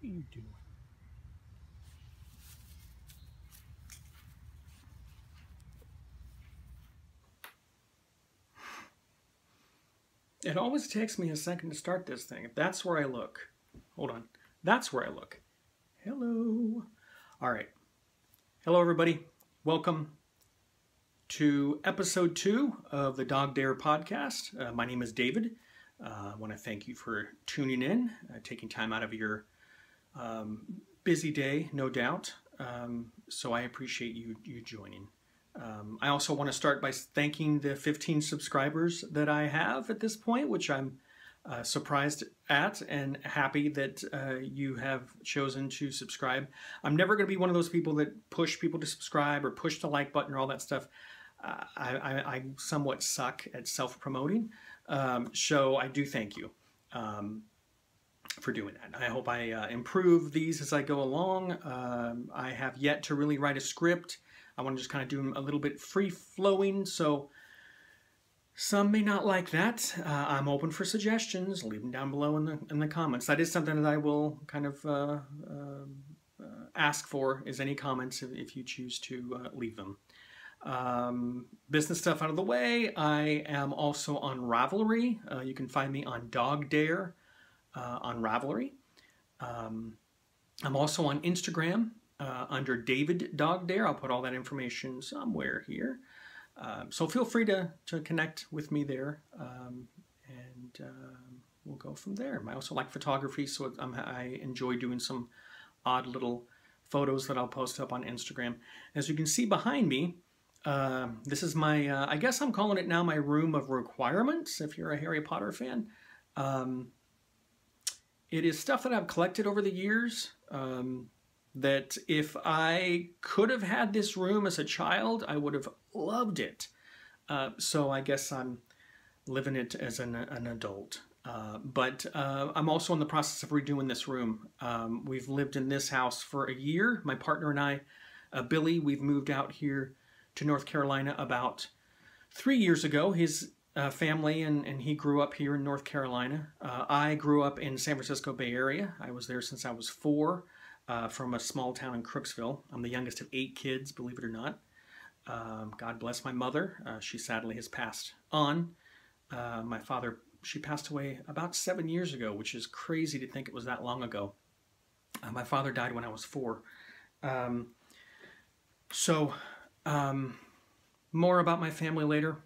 are you doing? It always takes me a second to start this thing. That's where I look. Hold on. That's where I look. Hello. All right. Hello, everybody. Welcome to episode 2 of the DogDare Podcast. My name is David. I want to thank you for tuning in, taking time out of your busy day, no doubt. So I appreciate you joining. I also want to start by thanking the 15 subscribers that I have at this point, which I'm surprised at and happy that you have chosen to subscribe. I'm never going to be one of those people that push people to subscribe or push the like button or all that stuff. I somewhat suck at self-promoting, so I do thank you for doing that. I hope I improve these as I go along. I have yet to really write a script. I want to just kind of do them a little bit free-flowing, so some may not like that. I'm open for suggestions. Leave them down below in the comments. That is something that I will kind of ask for, is any comments if you choose to leave them. Business stuff out of the way. I am also on Ravelry. You can find me on DogDare on Ravelry. I'm also on Instagram under David DogDare. I'll put all that information somewhere here. So feel free to connect with me there, and we'll go from there. I also like photography, so I enjoy doing some odd little photos that I'll post up on Instagram. As you can see behind me, this is my, I guess I'm calling it now my room of requirements, if you're a Harry Potter fan. It is stuff that I've collected over the years, that if I could have had this room as a child, I would have loved it. So I guess I'm living it as an adult. But I'm also in the process of redoing this room. We've lived in this house for a year. My partner and I, Billy, we've moved out here to North Carolina about 3 years ago. His family and he grew up here in North Carolina. I grew up in San Francisco Bay Area. I was there since I was 4. From a small town in Crooksville. I'm the youngest of 8 kids, believe it or not. God bless my mother. She sadly has passed on. My father, she passed away about 7 years ago, which is crazy to think it was that long ago. My father died when I was 4. More about my family later,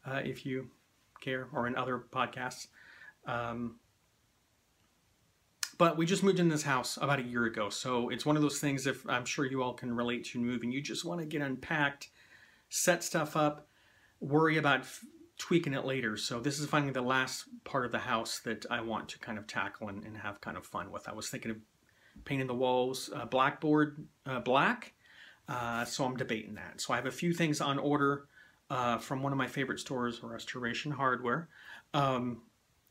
if you care, or in other podcasts. But we just moved in this house about a year ago, so it's one of those things, if I'm sure you all can relate to moving, you just want to get unpacked, set stuff up, worry about tweaking it later. So this is finally the last part of the house that I want to kind of tackle and have kind of fun with. I was thinking of painting the walls blackboard black, so I'm debating that. So I have a few things on order from one of my favorite stores, Restoration Hardware,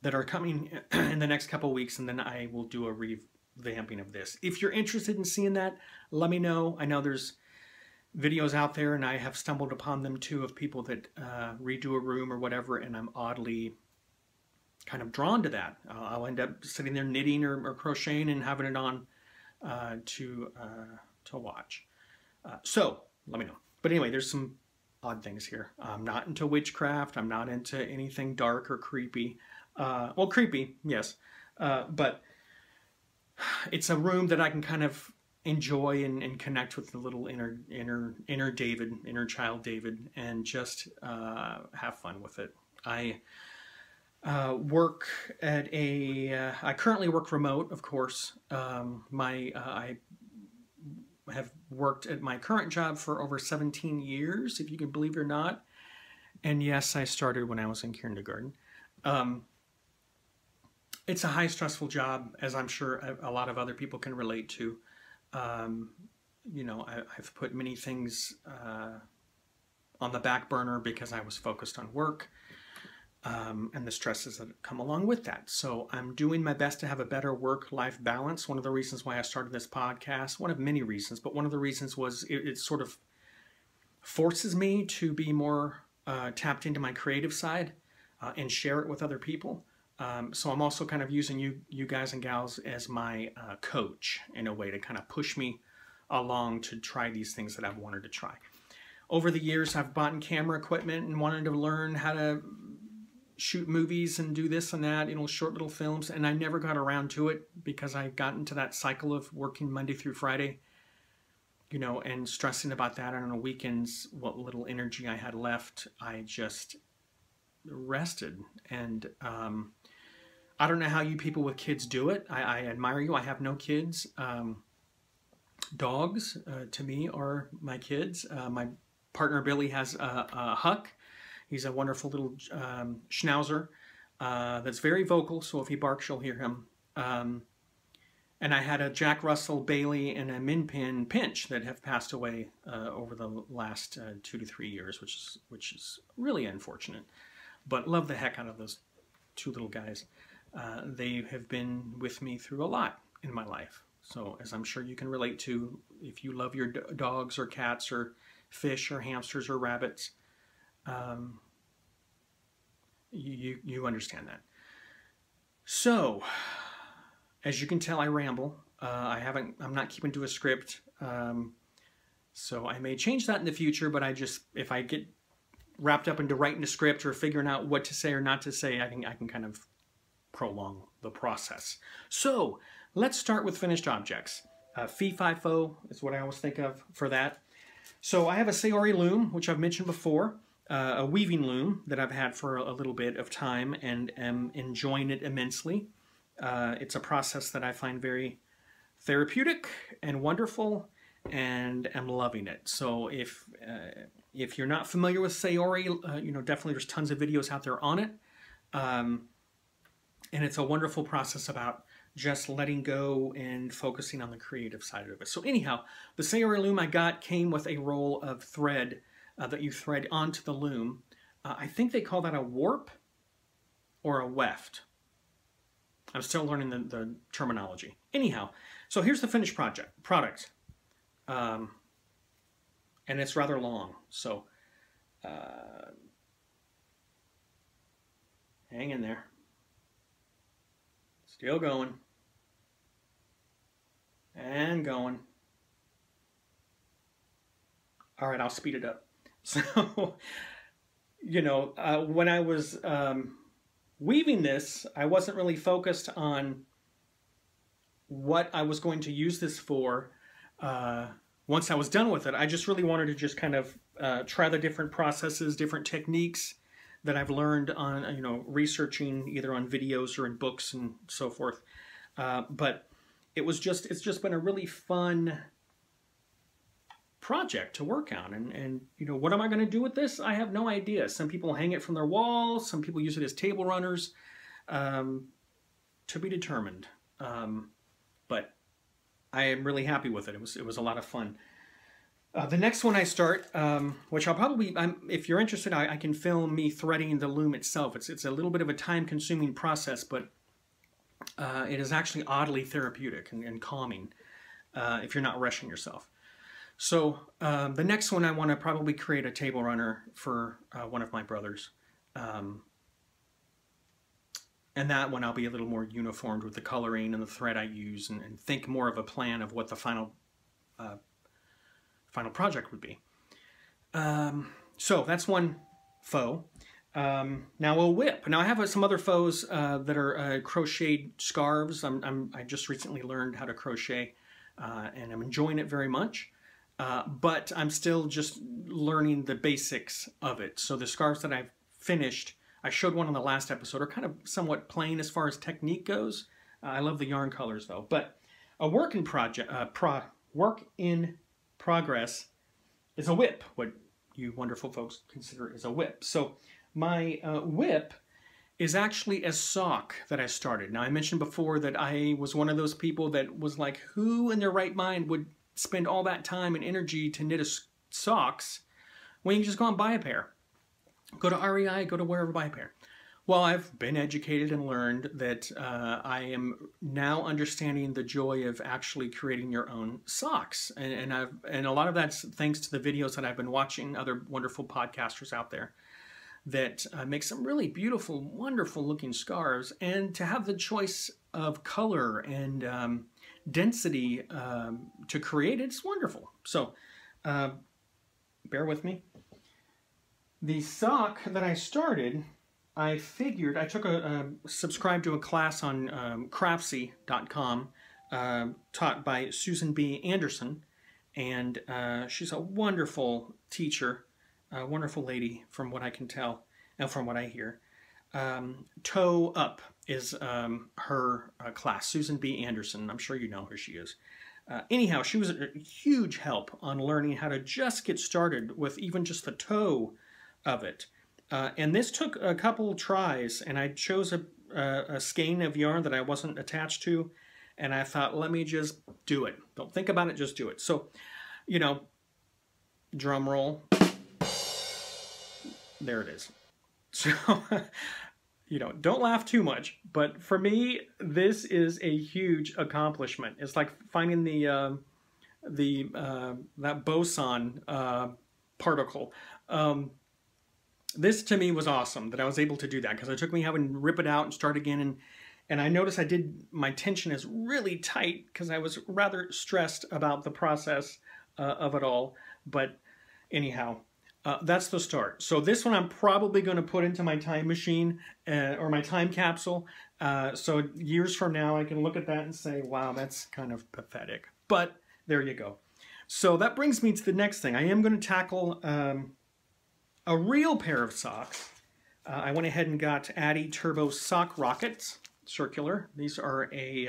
that are coming in the next couple of weeks, and then I will do a revamping of this. If you're interested in seeing that, let me know. I know there's videos out there, and I have stumbled upon them too, of people that redo a room or whatever, and I'm oddly kind of drawn to that. I'll end up sitting there knitting or crocheting and having it on to watch. So let me know. But anyway, there's some odd things here. I'm not into witchcraft. I'm not into anything dark or creepy. Well, creepy, yes, but it's a room that I can kind of enjoy and connect with the little inner David, inner child David, and just have fun with it. I work at I currently work remote, of course. I have worked at my current job for over 17 years, if you can believe it or not. And yes, I started when I was in kindergarten. It's a high stressful job, as I'm sure a lot of other people can relate to. You know, I've put many things on the back burner because I was focused on work and the stresses that come along with that. So I'm doing my best to have a better work-life balance. One of the reasons why I started this podcast, one of many reasons, but one of the reasons was it sort of forces me to be more tapped into my creative side and share it with other people. So I'm also kind of using you guys and gals as my coach in a way to kind of push me along to try these things that I've wanted to try. Over the years, I've bought camera equipment and wanted to learn how to shoot movies and do this and that, short little films, and I never got around to it because I got into that cycle of working Monday through Friday, and stressing about that. And on the weekends, what little energy I had left, I just rested. And I don't know how you people with kids do it. I admire you. I have no kids. Dogs, to me, are my kids. My partner Billy has a Huck. He's a wonderful little schnauzer that's very vocal, so if he barks, you'll hear him. And I had a Jack Russell Bailey and a Min Pin Pinch that have passed away over the last 2 to 3 years, which is really unfortunate. But love the heck out of those two little guys. They have been with me through a lot in my life. So as I'm sure you can relate to, if you love your dogs or cats or fish or hamsters or rabbits, you understand that. So, as you can tell, I ramble. I'm not keeping to a script. So I may change that in the future, but if I get wrapped up into writing a script or figuring out what to say or not to say, I can kind of prolong the process. So let's start with finished objects. Fee, fi, fo is what I always think of for that. So I have a Saori loom, which I've mentioned before, a weaving loom that I've had for a little bit of time and am enjoying it immensely. It's a process that I find very therapeutic and wonderful, and am loving it. So if you're not familiar with Saori, definitely there's tons of videos out there on it. And it's a wonderful process about just letting go and focusing on the creative side of it. So anyhow, the Saori loom I got came with a roll of thread that you thread onto the loom. I think they call that a warp or a weft. I'm still learning the terminology. Anyhow, so here's the finished product. And it's rather long, so hang in there. Still going. And going. All right, I'll speed it up. So, when I was weaving this, I wasn't really focused on what I was going to use this for once I was done with it. I just really wanted to just kind of try the different processes, different techniques that I've learned on, researching either on videos or in books and so forth. But it's just been a really fun project to work on. And what am I going to do with this? I have no idea. Some people hang it from their walls. Some people use it as table runners. To be determined. But I am really happy with it. It was a lot of fun. The next one I start, which I'll probably, if you're interested, I can film me threading the loom itself. It's a little bit of a time-consuming process, but it is actually oddly therapeutic and calming if you're not rushing yourself. So the next one I want to probably create a table runner for one of my brothers. And that one I'll be a little more uniformed with the coloring and the thread I use and think more of a plan of what the final project would be. So that's one faux. Now a whip. Now I have some other faux that are crocheted scarves. I just recently learned how to crochet and I'm enjoying it very much. But I'm still just learning the basics of it. So the scarves that I've finished, I showed one on the last episode, are kind of somewhat plain as far as technique goes. I love the yarn colors though. But a work in progress is a whip, what you wonderful folks consider is a whip. So my whip is actually a sock that I started. Now I mentioned before that I was one of those people that was like, who in their right mind would spend all that time and energy to knit socks when you can just go and buy a pair? Go to REI, go to wherever, buy a pair. Well, I've been educated and learned that I am now understanding the joy of actually creating your own socks. And a lot of that's thanks to the videos that I've been watching, other wonderful podcasters out there. that makes some really beautiful, wonderful looking scarves, and to have the choice of color and density to create it's wonderful. So bear with me. The sock that I started, I figured, I took subscribed to a class on craftsy.com taught by Susan B. Anderson, and she's a wonderful teacher, a wonderful lady from what I can tell and from what I hear. Toe Up is her class, Susan B. Anderson. I'm sure you know who she is. Anyhow, she was a huge help on learning how to just get started with even just the toe of it. And this took a couple tries, and I chose a skein of yarn that I wasn't attached to, and I thought, let me just do it. Don't think about it, just do it. So, you know, drum roll. There it is. So, you know, don't laugh too much, but for me, this is a huge accomplishment. It's like finding that boson particle. This to me was awesome that I was able to do that, because it took me having to rip it out and start again, and I noticed my tension is really tight because I was rather stressed about the process of it all. But anyhow, that's the start. So this one I'm probably going to put into my time machine or my time capsule. So years from now I can look at that and say, wow, that's kind of pathetic. But there you go. So that brings me to the next thing. I am going to tackle a real pair of socks. I went ahead and got Addy Turbo Sock Rockets, circular. These are a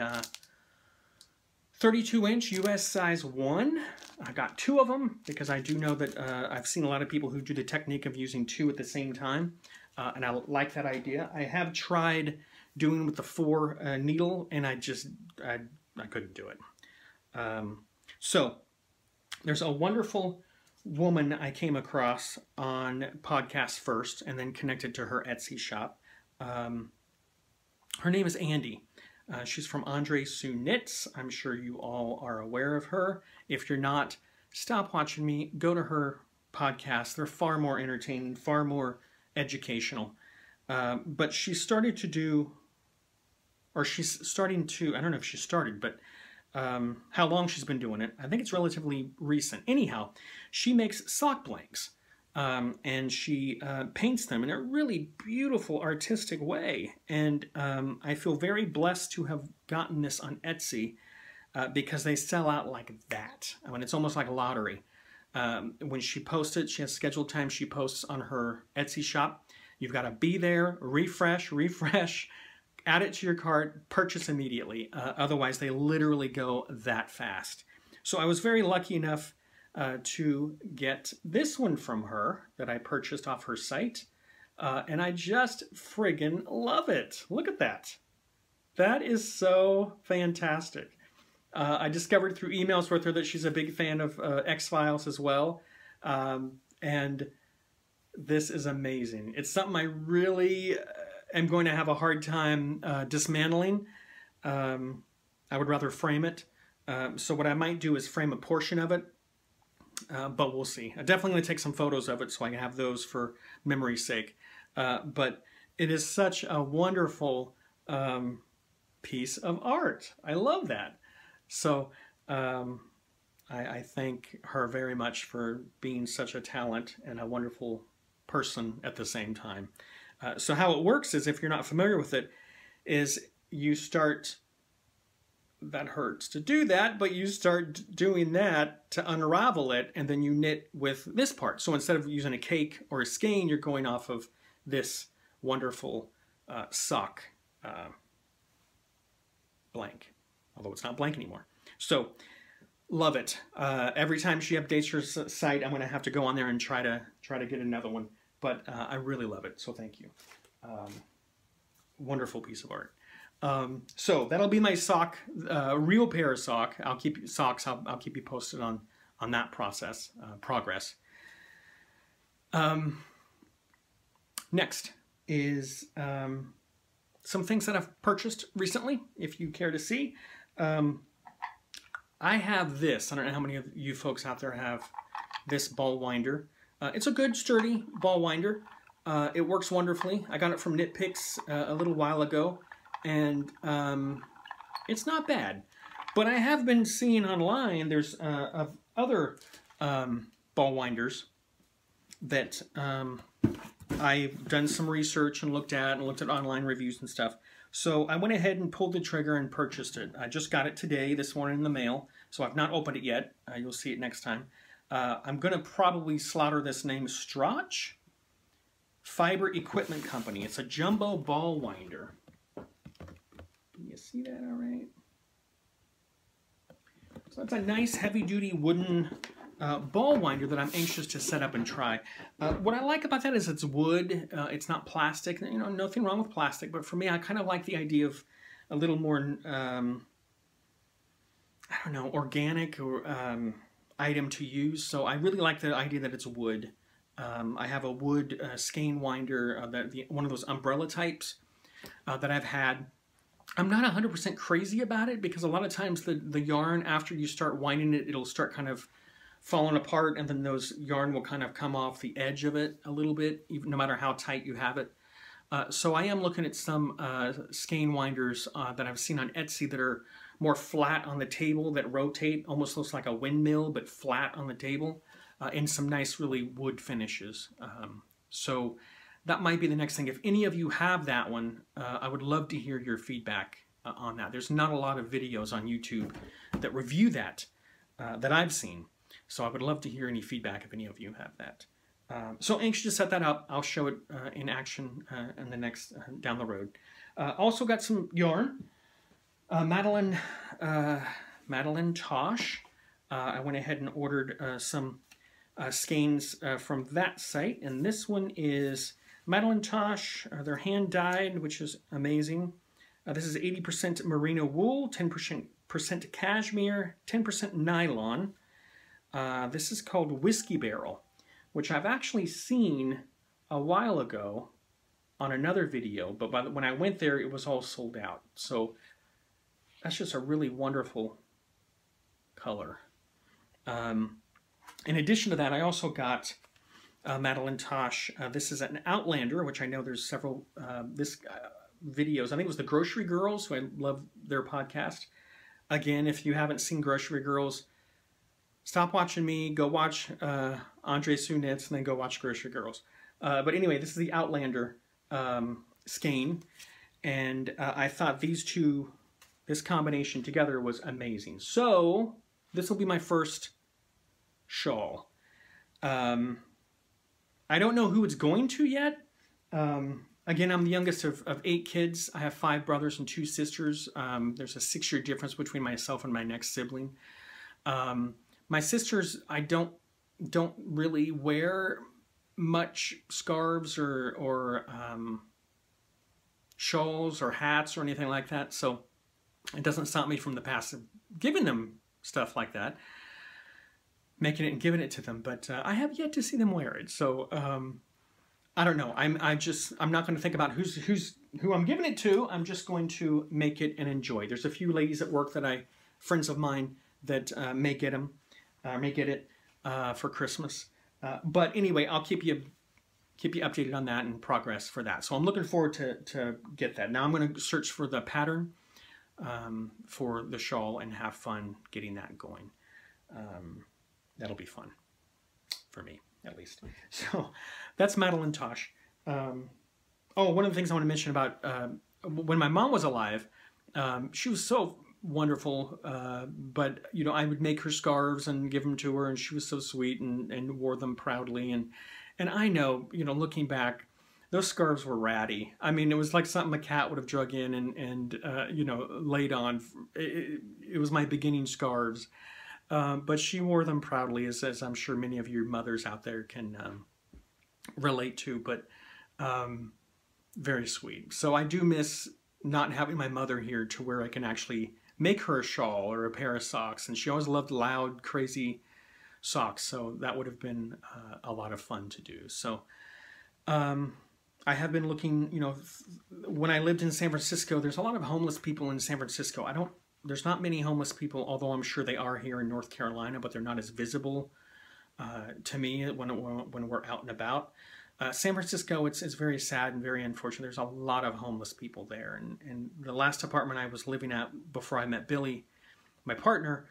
32-inch US size 1. I got 2 of them because I do know that I've seen a lot of people who do the technique of using 2 at the same time, and I like that idea. I have tried doing with the 4 needle, and I couldn't do it. So there's a wonderful woman I came across on Podcast First and then connected to her Etsy shop. Her name is Andy. She's from Andre Sue Knits. I'm sure you all are aware of her. If you're not, stop watching me. Go to her podcast. They're far more entertaining, far more educational. But she started to do, or she's starting to, I don't know if she started, but how long she's been doing it. I think it's relatively recent. Anyhow, she makes sock blanks. And she paints them in a really beautiful artistic way, and I feel very blessed to have gotten this on Etsy because they sell out like that. I mean, it's almost like a lottery. When she posts it, she has scheduled time she posts on her Etsy shop. You've got to be there, refresh, add it to your cart, purchase immediately. Otherwise, they literally go that fast. So I was very lucky enough to get this one from her that I purchased off her site. And I just friggin' love it. Look at that. That is so fantastic. I discovered through emails with her that she's a big fan of X-Files as well. And this is amazing. It's something I really am going to have a hard time dismantling. I would rather frame it. So what I might do is frame a portion of it. But we'll see. I'm definitely going to take some photos of it so I can have those for memory's sake. But it is such a wonderful piece of art. I love that. So I thank her very much for being such a talent and a wonderful person at the same time. So how it works is, if you're not familiar with it, is you start... That hurts to do that, but you start doing that to unravel it, and then you knit with this part. So instead of using a cake or a skein, you're going off of this wonderful sock blank, although it's not blank anymore. So love it. Every time she updates her site, I'm going to have to go on there and try to get another one. But I really love it, so thank you. Wonderful piece of art. So that'll be my sock, real pair of sock. I'll keep you posted on that progress. Next is some things that I've purchased recently, if you care to see. I have this. I don't know how many of you folks out there have this ball winder. It's a good, sturdy ball winder. It works wonderfully. I got it from Nitpicks a little while ago, and it's not bad. But I have been seeing online, there's other ball winders that I've done some research and looked at online reviews and stuff. So I went ahead and pulled the trigger and purchased it. I just got it today, this morning in the mail, so I've not opened it yet. You'll see it next time. I'm going to probably slaughter this name, Strach Fiber Equipment Company. It's a jumbo ball winder. Can you see that all right? So it's a nice heavy-duty wooden ball winder that I'm anxious to set up and try. What I like about that is it's wood. It's not plastic. You know, nothing wrong with plastic, but for me, I kind of like the idea of a little more, I don't know, organic or item to use. So I really like the idea that it's wood. I have a wood skein winder, one of those umbrella types that I've had. I'm not 100% crazy about it because a lot of times the yarn, after you start winding it, it'll start kind of falling apart, and then those yarn will kind of come off the edge of it a little bit, even no matter how tight you have it. So I am looking at some skein winders that I've seen on Etsy that are more flat on the table, that rotate, almost looks like a windmill, but flat on the table, and some nice, really wood finishes. So that might be the next thing. If any of you have that one, I would love to hear your feedback on that. There's not a lot of videos on YouTube that review that, that I've seen. So I would love to hear any feedback if any of you have that. So anxious to set that up. I'll show it in action in the next, down the road. Also got some yarn. Madeline Tosh. I went ahead and ordered some skeins from that site. And this one is Madeline Tosh. They're hand dyed, which is amazing. This is 80% merino wool, 10% cashmere, 10% nylon. This is called Whiskey Barrel, which I've actually seen a while ago on another video, but when I went there, it was all sold out. So that's just a really wonderful color. In addition to that, I also got Madeline Tosh. This is an Outlander, which I know there's several videos. I think it was the Grocery Girls, who I love their podcast. Again, if you haven't seen Grocery Girls, stop watching me, go watch Andre Sunitz, and then go watch Grocery Girls. But anyway, this is the Outlander skein, and I thought this combination together was amazing. So this will be my first shawl. I don't know who it's going to yet. Again, I'm the youngest of 8 kids. I have 5 brothers and 2 sisters. There's a 6-year difference between myself and my next sibling. My sisters, I don't really wear much scarves or shawls or hats or anything like that, so it doesn't stop me from the past of giving them stuff like that, making it and giving it to them. But I have yet to see them wear it, so I don't know. I'm not going to think about who I'm giving it to. I'm just going to make it and enjoy. There's a few ladies at work friends of mine that may get it for Christmas. But anyway, I'll keep you updated on that and progress for that. So I'm looking forward to get that. Now I'm going to search for the pattern for the shawl and have fun getting that going. That'll be fun for me, at least. So that's Madeline Tosh. Oh, one of the things I want to mention about when my mom was alive, she was so wonderful, but you know, I would make her scarves and give them to her, and she was so sweet and wore them proudly, and I know, you know, looking back, those scarves were ratty. I mean, it was like something a cat would have drug in and you know, laid on. It was my beginning scarves, but she wore them proudly, as I'm sure many of your mothers out there can relate to. But very sweet. So I do miss not having my mother here to where I can actually make her a shawl or a pair of socks. And she always loved loud, crazy socks. So that would have been a lot of fun to do. So I have been looking, you know, when I lived in San Francisco, there's a lot of homeless people in San Francisco. There's not many homeless people, although I'm sure they are here in North Carolina, but they're not as visible to me when we're out and about. San Francisco, it's very sad and very unfortunate. There's a lot of homeless people there. And the last apartment I was living at before I met Billy, my partner,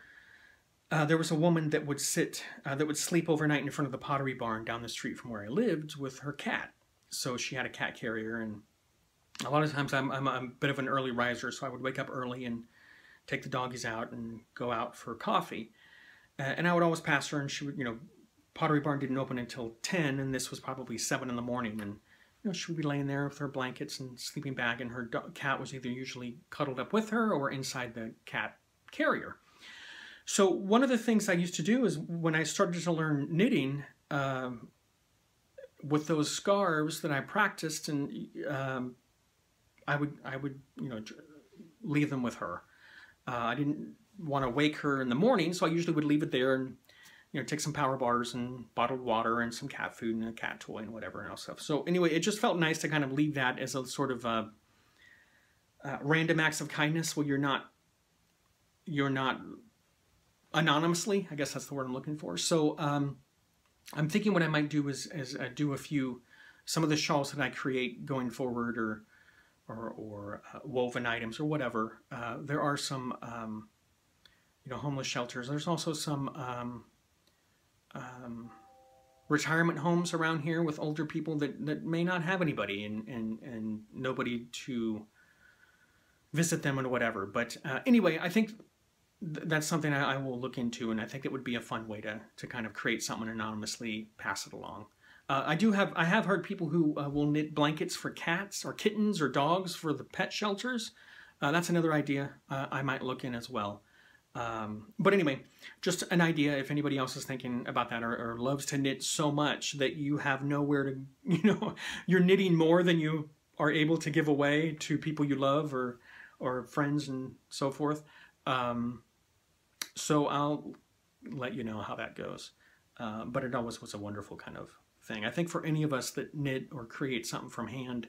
there was a woman that would sleep overnight in front of the Pottery Barn down the street from where I lived with her cat. So she had a cat carrier, and a lot of times I'm a bit of an early riser, so I would wake up early and take the doggies out and go out for coffee. And I would always pass her, and she would, Pottery Barn didn't open until 10, and this was probably 7 in the morning, and she would be laying there with her blankets and sleeping bag, and her cat was either usually cuddled up with her or inside the cat carrier. So one of the things I used to do is when I started to learn knitting, with those scarves that I practiced, and I would leave them with her. I didn't want to wake her in the morning, so I usually would leave it there and take some power bars and bottled water and some cat food and a cat toy and whatever else stuff. So anyway, it just felt nice to kind of leave that as a sort of random acts of kindness where you're not anonymously, I guess that's the word I'm looking for. So I'm thinking what I might do is do some of the shawls that I create going forward, or woven items or whatever. There are some homeless shelters. There's also some retirement homes around here with older people that may not have anybody and nobody to visit them or whatever. But anyway, I think that's something I will look into, and I think it would be a fun way to kind of create something anonymously, pass it along. I have heard people who will knit blankets for cats or kittens or dogs for the pet shelters. That's another idea I might look in as well. But anyway, just an idea if anybody else is thinking about that or loves to knit so much that you have nowhere to, you're knitting more than you are able to give away to people you love or friends and so forth. So I'll let you know how that goes. But it always was a wonderful kind of thing. I think for any of us that knit or create something from hand,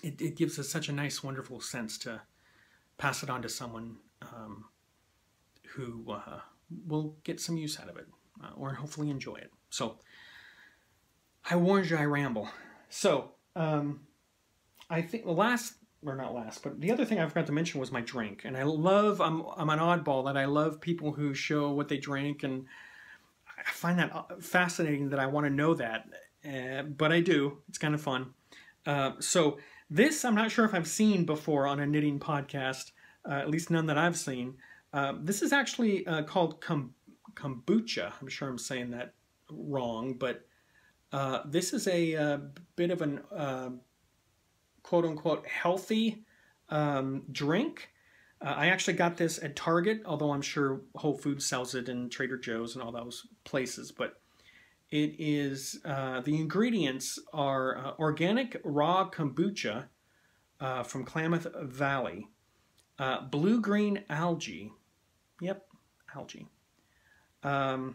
it gives us such a nice, wonderful sense to pass it on to someone who will get some use out of it or hopefully enjoy it. So I warned you I ramble. So I think the other thing I forgot to mention was my drink. And I'm an oddball that I love people who show what they drink, and I find that fascinating that I want to know that. But I do. It's kind of fun. So this, I'm not sure if I've seen before on a knitting podcast, at least none that I've seen. This is actually called Kombucha. I'm sure I'm saying that wrong, but this is a bit of an quote-unquote healthy drink. I actually got this at Target, although I'm sure Whole Foods sells it and Trader Joe's and all those places. But it is, the ingredients are organic raw kombucha from Klamath Valley, blue-green algae, algae, and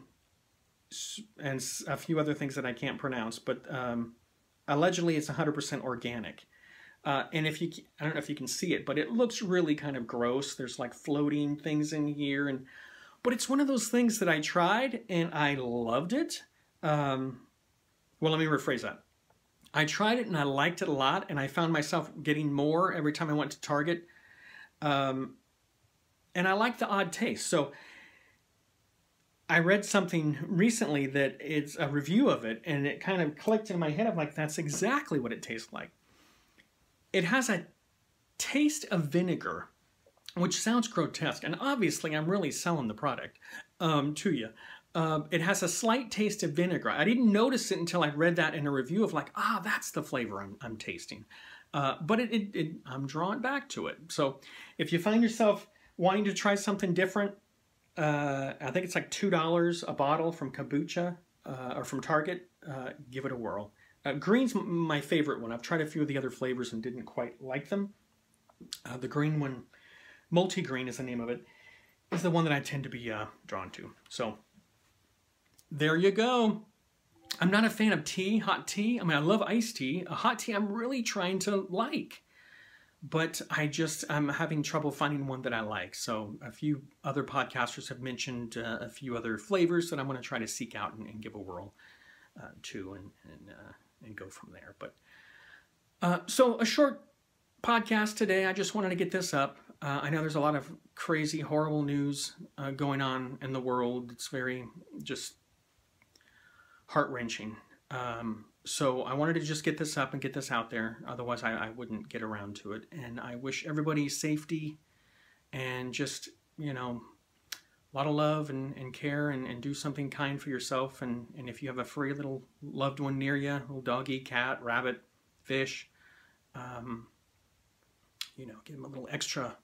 a few other things that I can't pronounce, but allegedly it's 100% organic. And I don't know if you can see it, but it looks really kind of gross. There's like floating things in here, but it's one of those things that I tried and I loved it. Well, let me rephrase that. I tried it and I liked it a lot, and I found myself getting more every time I went to Target. And I like the odd taste. So I read something recently that it's a review of it, and it kind of clicked in my head. I'm like, that's exactly what it tastes like. It has a taste of vinegar, which sounds grotesque, and obviously I'm really selling the product to you. It has a slight taste of vinegar. I didn't notice it until I read that in a review of like, that's the flavor I'm tasting. But I'm drawn back to it. So if you find yourself wanting to try something different, I think it's like $2 a bottle from Kombucha or from Target. Give it a whirl. Green's my favorite one. I've tried a few of the other flavors and didn't quite like them. The green one, multi-green is the name of it, is the one that I tend to be drawn to. So there you go. I'm not a fan of tea, hot tea. I mean, I love iced tea. A hot tea I'm really trying to like. But I'm having trouble finding one that I like. So a few other podcasters have mentioned a few other flavors that I'm going to try to seek out and give a whirl. too, and go from there. But so a short podcast today. I just wanted to get this up. I know there's a lot of crazy, horrible news going on in the world. It's very just heart-wrenching. So I wanted to just get this up and get this out there. Otherwise, I wouldn't get around to it. And I wish everybody safety and just, you know, a lot of love and care and do something kind for yourself. And if you have a furry little loved one near you, little doggy, cat, rabbit, fish, you know, give them a little extra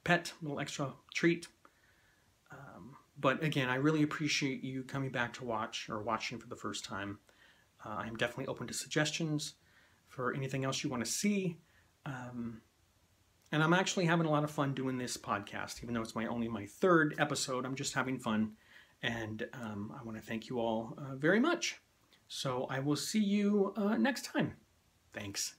pet, a little extra treat. But again, I really appreciate you coming back to watch or watching for the first time. I'm definitely open to suggestions for anything else you want to see. And I'm actually having a lot of fun doing this podcast, even though it's only my third episode. I'm just having fun. And I want to thank you all very much. So I will see you next time. Thanks.